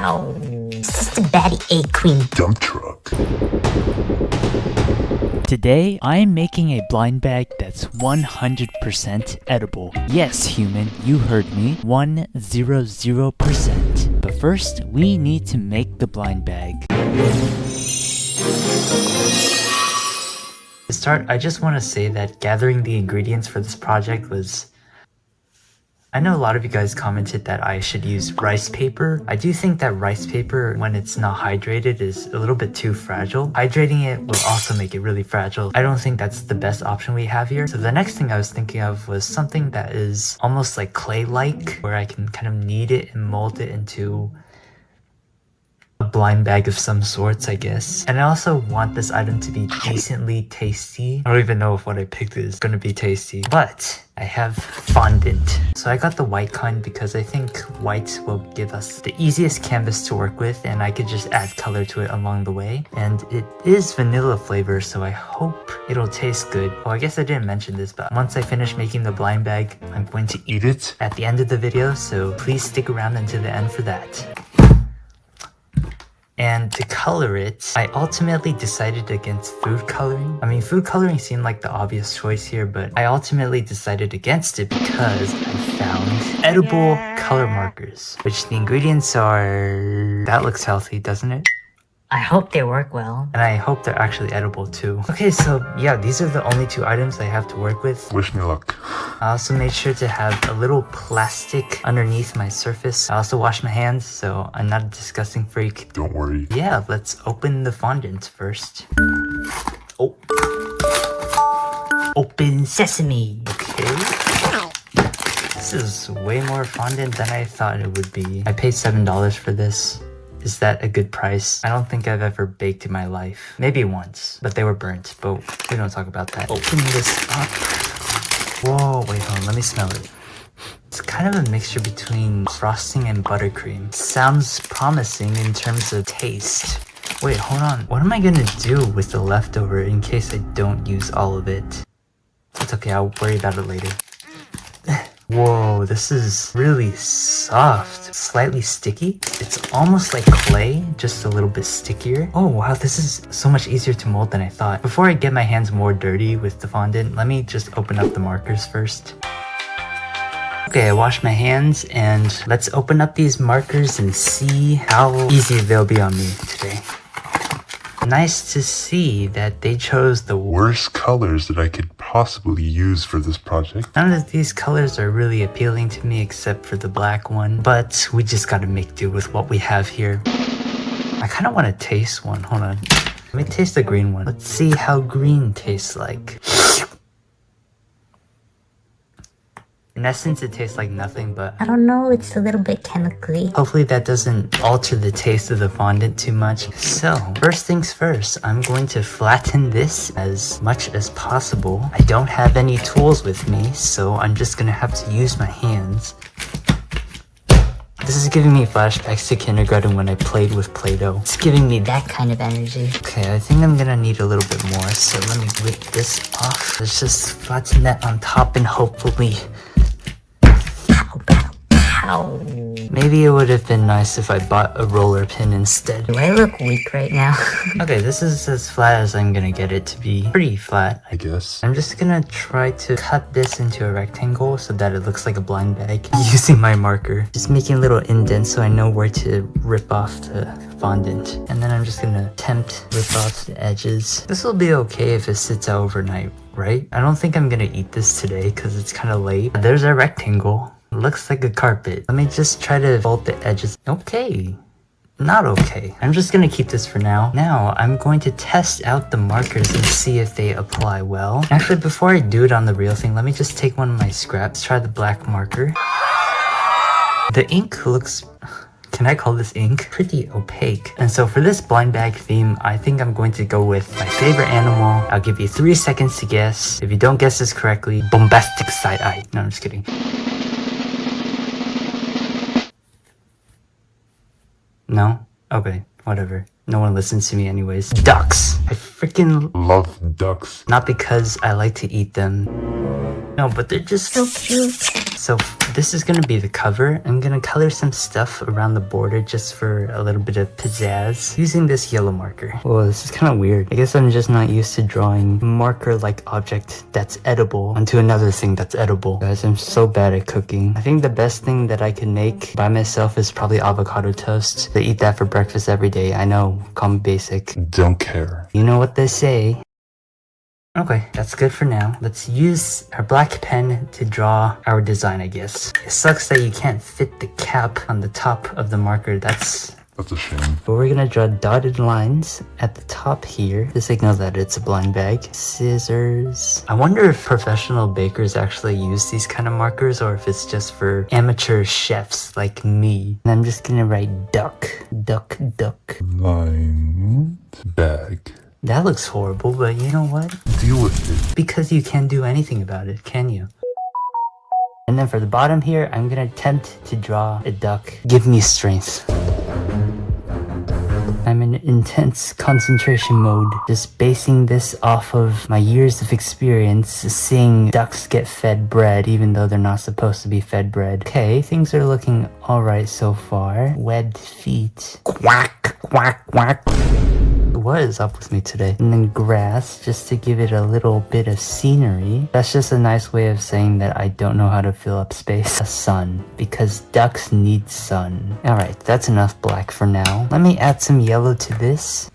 pow. Sister Batty A Queen dump truck. Today, I'm making a blind bag that's 100% edible. Yes, human, you heard me. 100%. But first, we need to make the blind bag. To start, I just want to say that gathering the ingredients for this project was... I know a lot of you guys commented that I should use rice paper. I do think that rice paper, when it's not hydrated, is a little bit too fragile. Hydrating it will also make it really fragile. I don't think that's the best option we have here. So the next thing I was thinking of was something that is almost like clay-like, where I can kind of knead it and mold it into a blind bag of some sorts, I guess. And I also want this item to be decently tasty. I don't even know if what I picked is gonna be tasty, but I have fondant. So I got the white kind because I think white will give us the easiest canvas to work with, and I could just add color to it along the way. And it is vanilla flavor, so I hope it'll taste good. Oh, I guess I didn't mention this, but once I finish making the blind bag, I'm going to eat it at the end of the video, so please stick around until the end for that. And to color it, I ultimately decided against food coloring. I mean, food coloring seemed like the obvious choice here, but I ultimately decided against it because I found edible color markers, which the ingredients are... That looks healthy, doesn't it? I hope they work well. And I hope they're actually edible too. Okay, so yeah, these are the only two items I have to work with. Wish me luck. I also made sure to have a little plastic underneath my surface. I also washed my hands, so I'm not a disgusting freak. Don't worry. Yeah, let's open the fondant first. Oh. Open Sesame. Okay. This is way more fondant than I thought it would be. I paid $7 for this. Is that a good price? I don't think I've ever baked in my life. Maybe once, but they were burnt, but we don't talk about that. Open this up. Whoa, wait, hold on, let me smell it. It's kind of a mixture between frosting and buttercream. Sounds promising in terms of taste. Wait, hold on. What am I gonna do with the leftover in case I don't use all of it? It's okay, I'll worry about it later. Whoa, this is really soft. Slightly sticky. It's almost like clay, just a little bit stickier. Oh wow, this is so much easier to mold than I thought. Before I get my hands more dirty with the fondant, let me just open up the markers first. Okay, I washed my hands, and let's open up these markers and see how easy they'll be on me today. Nice to see that they chose the Worst colors that I could possibly use for this project. None of these colors are really appealing to me except for the black one, but we just gotta make do with what we have here. I kinda wanna taste one, hold on. Let me taste the green one. Let's see how green tastes like. In essence, it tastes like nothing, but I don't know, it's a little bit chemically. hopefully that doesn't alter the taste of the fondant too much. So, first things first, I'm going to flatten this as much as possible. I don't have any tools with me, so I'm just gonna have to use my hands. This is giving me flashbacks to kindergarten when I played with Play-Doh. It's giving me that kind of energy. Okay, I think I'm gonna need a little bit more, so let me whip this off. Let's just flatten that on top and hopefully... Ow. Maybe it would have been nice if I bought a roller pin instead. Do I look weak right now? Okay, this is as flat as I'm gonna get it to be. Pretty flat, I guess. I'm just gonna try to cut this into a rectangle so that it looks like a blind bag using my marker. Just making little indents so I know where to rip off the fondant. And then I'm just gonna attempt to rip off the edges. This will be okay if it sits out overnight, right? I don't think I'm gonna eat this today because it's kind of late. There's a rectangle. Looks like a carpet. Let me just try to fold the edges. Okay. Not okay. I'm just gonna keep this for now. Now, I'm going to test out the markers and see if they apply well. Actually, before I do it on the real thing, let me just take one of my scraps. Try the black marker. The ink looks... Can I call this ink? Pretty opaque. And so for this blind bag theme, I think I'm going to go with my favorite animal. I'll give you 3 seconds to guess. If you don't guess this correctly, bombastic side eye. No, I'm just kidding. No? Okay, whatever. No one listens to me anyways. Ducks! I freaking Love ducks. Not because I like to eat them. No, but they're just So cute. so this is gonna be the cover. I'm gonna color some stuff around the border just for a little bit of pizzazz using this yellow marker. Oh, this is kind of weird. I guess I'm just not used to drawing a marker-like object that's edible onto another thing that's edible. Guys, I'm so bad at cooking. I think the best thing that I can make by myself is probably avocado toast. I eat that for breakfast every day. I know, call me basic. Don't care. You know what they say. Okay, that's good for now. Let's use our black pen to draw our design, I guess. It sucks that you can't fit the cap on the top of the marker. That's a shame. But we're gonna draw dotted lines at the top here to signal that it's a blind bag. Scissors. I wonder if professional bakers actually use these kind of markers or if it's just for amateur chefs like me. And I'm just gonna write duck. Duck, duck. Line. Bag. That looks horrible, but you know what? Deal with it. Because you can't do anything about it, can you? And then for the bottom here, I'm gonna attempt to draw a duck. Give me strength. I'm in intense concentration mode, just basing this off of my years of experience seeing ducks get fed bread even though they're not supposed to be fed bread. Okay, things are looking alright so far. Webbed feet. Quack, quack, quack. What is up with me today? And then grass, just to give it a little bit of scenery. That's just a nice way of saying that I don't know how to fill up space. A sun, because ducks need sun. Alright, that's enough black for now. Let me add some yellow to this.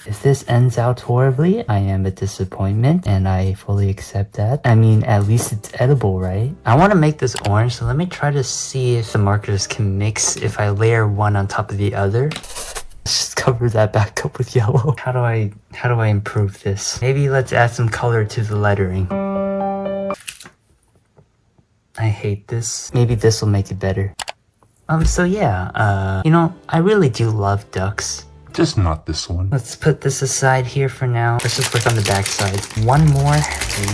If this ends out horribly, I am a disappointment, and I fully accept that. I mean, at least it's edible, right? I want to make this orange, so let me try to see if the markers can mix if I layer one on top of the other. Let's just cover that back up with yellow. How do I improve this? Maybe let's add some color to the lettering. I hate this. Maybe this will make it better. So yeah, you know, I really do love ducks. Just not this one. Let's put this aside here for now. Let's just work on the back side. One more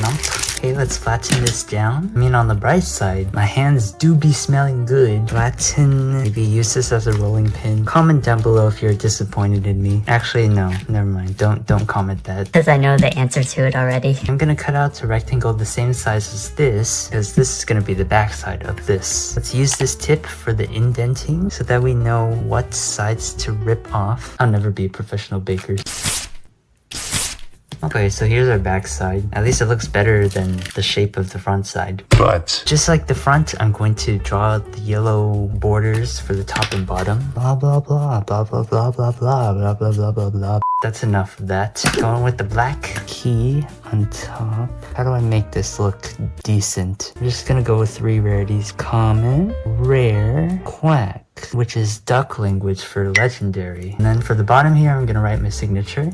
lump. Okay, let's flatten this down. I mean, on the bright side, my hands do be smelling good. Flatten, maybe use this as a rolling pin. Comment down below if you're disappointed in me. Actually, no, never mind. Don't comment that. Because I know the answer to it already. I'm gonna cut out a rectangle the same size as this, because this is gonna be the back side of this. Let's use this tip for the indenting so that we know what sides to rip off. I'll never be a professional baker. Okay, so here's our back side. At least it looks better than the shape of the front side. But just like the front, I'm going to draw the yellow borders for the top and bottom. Blah, blah, blah, blah, blah, blah, blah, blah, blah, blah, blah, blah, blah. That's enough of that. Going with the black key on top. How do I make this look decent? I'm just gonna go with 3 rarities. Common, rare, quack, which is duck language for legendary. And then for the bottom here, I'm gonna write my signature.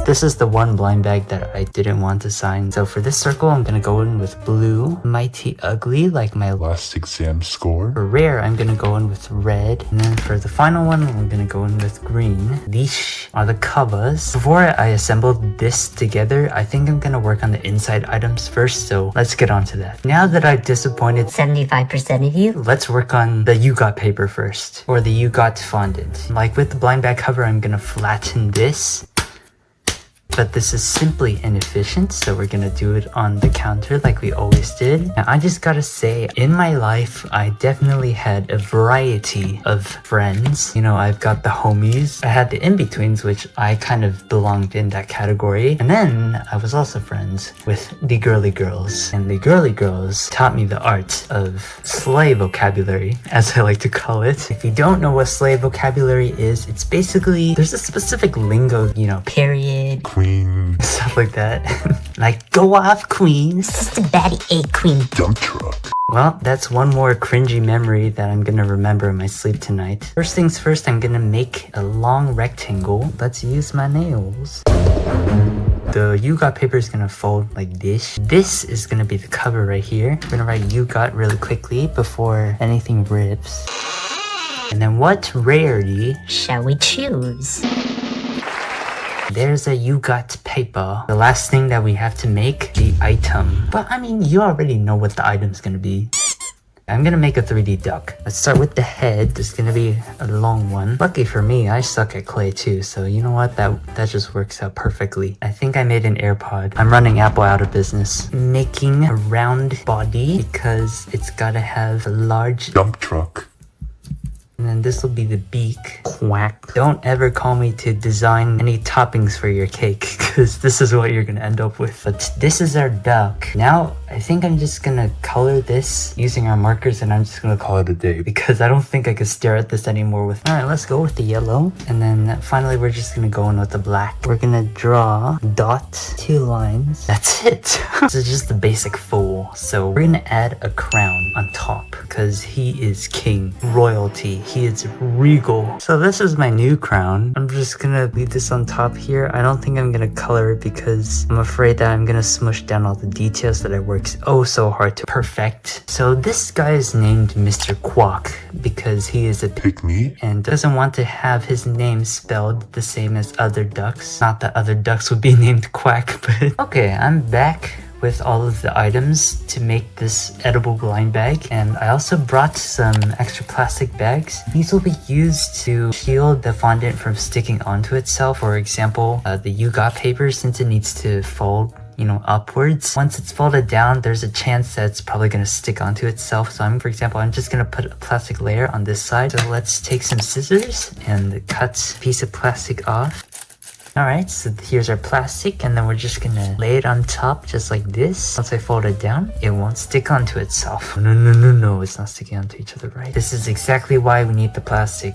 This is the one blind bag that I didn't want to sign. So for this circle, I'm gonna go in with blue. Mighty ugly, like my last exam score. For rare, I'm gonna go in with red. And then for the final one, I'm gonna go in with green. These are the covers. Before I assembled this together, I think I'm gonna work on the inside items first. So let's get on to that. Now that I've disappointed 75% of you. let's work on the You Got paper first. Or the You Got fondant. Like with the blind bag cover, I'm gonna flatten this. But this is simply inefficient, so we're gonna do it on the counter like we always did. Now, I just gotta say, in my life, I definitely had a variety of friends. You know, I've got the homies. I had the in-betweens, which I kind of belonged in that category. And then I was also friends with the girly girls. And the girly girls taught me the art of sleigh vocabulary, as I like to call it. If you don't know what sleigh vocabulary is, it's basically, there's a specific lingo, you know, Period. Queen. stuff like that. Like, go off, queens. Sister Batty 8 Queen. Dump truck. Well, that's one more cringy memory that I'm gonna remember in my sleep tonight. First things first, I'm gonna make a long rectangle. Let's use my nails. The You Got paper is gonna fold like this. This is gonna be the cover right here. I'm gonna write You Got really quickly before anything rips. And then what rarity Shall we choose? There's a You Got paper. The last thing that we have to make, the item. But I mean, you already know what the item's gonna be. I'm gonna make a 3D duck. Let's start with the head. There's gonna be a long one. Lucky for me, I suck at clay too, so you know what? That just works out perfectly. I think I made an AirPod. I'm running Apple out of business. Making a round body because it's gotta have a large Dump truck. and then this will be the beak. Quack. Don't ever call me to design any toppings for your cake, because this is what you're gonna end up with. But this is our duck. Now, I think I'm just gonna color this using our markers, and I'm just gonna call it a day, because I don't think I could stare at this anymore with... Alright, let's go with the yellow. And then finally, we're just gonna go in with the black. We're gonna draw dot, 2 lines. That's it. This is just the basic fool. So we're gonna add a crown on top, because he is king. Royalty. He is regal. So this is my new crown. I'm just gonna leave this on top here. I don't think I'm gonna color it because I'm afraid that I'm gonna smush down all the details that I worked oh so hard to perfect. So this guy is named Mr. Quack because he is a Pick me? and doesn't want to have his name spelled the same as other ducks. Not that other ducks would be named Quack, but... Okay, I'm back with all of the items to make this edible blind bag, and I also brought some extra plastic bags. These will be used to shield the fondant from sticking onto itself. For example, the You Got paper, since it needs to fold, you know, upwards. Once it's folded down, there's a chance that it's probably gonna stick onto itself. So for example, I'm just gonna put a plastic layer on this side. So let's take some scissors and cut a piece of plastic off. Alright, so here's our plastic, and then we're just gonna lay it on top just like this. Once I fold it down, it won't stick onto itself. No, it's not sticking onto each other, right? This is exactly why we need the plastic.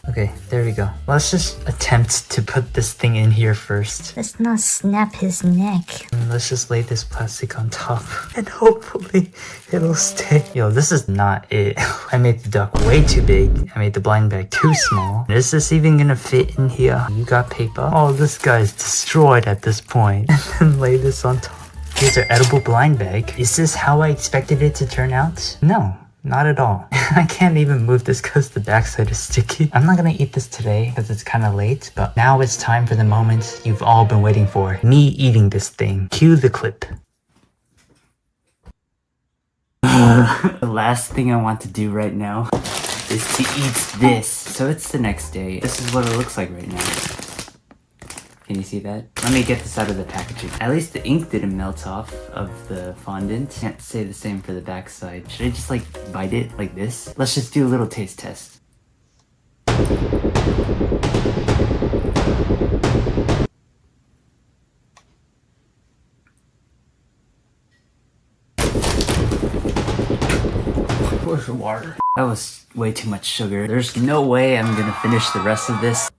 Okay, there we go. Let's just attempt to put this thing in here first. Let's not snap his neck. And let's just lay this plastic on top, and hopefully it'll stay. Yo, this is not it. I made the duck way too big. I made the blind bag too small. Is this even gonna fit in here? You got paper? Oh, this guy's destroyed at this point. And then lay this on top. Here's our edible blind bag. Is this how I expected it to turn out? No. Not at all. I can't even move this because the backside is sticky. I'm not gonna eat this today because it's kind of late, but now it's time for the moment you've all been waiting for. Me eating this thing. Cue the clip. The last thing I want to do right now is to eat this. So it's the next day. This is what it looks like right now. Can you see that? Let me get this out of the packaging. At least the ink didn't melt off of the fondant. Can't say the same for the backside. Should I just like bite it like this? Let's just do a little taste test. Where's the water? That was way too much sugar. There's no way I'm gonna finish the rest of this.